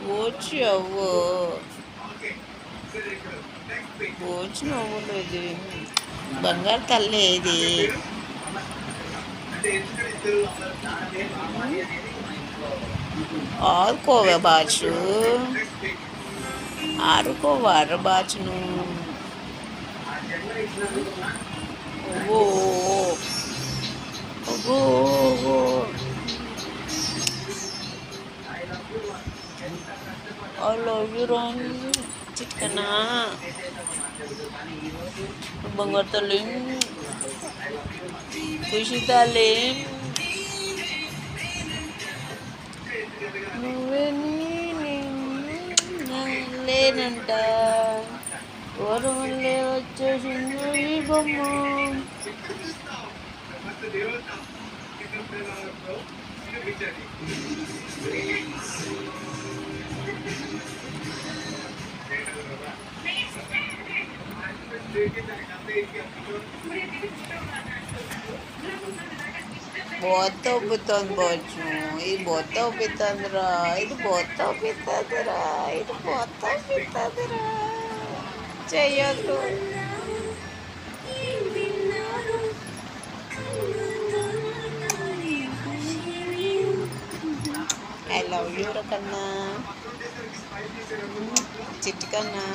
బూచి అవ్వు బూచి నవ్వులు ఇది బంగారు తల్లి ఇది ఆడుకోవే బాచు ఆడుకోవారు బాచును ఓ ఓ I love you, Ron. Chitkana. Bangar talim. Kushi talim. Lenanta. Varamale vachesindi bomma. Bota upitan baju, ini bota upitan dera, ini bota upitan dera, ini bota upitan dera. Caya tu. I love you, Rakana. Chitkana.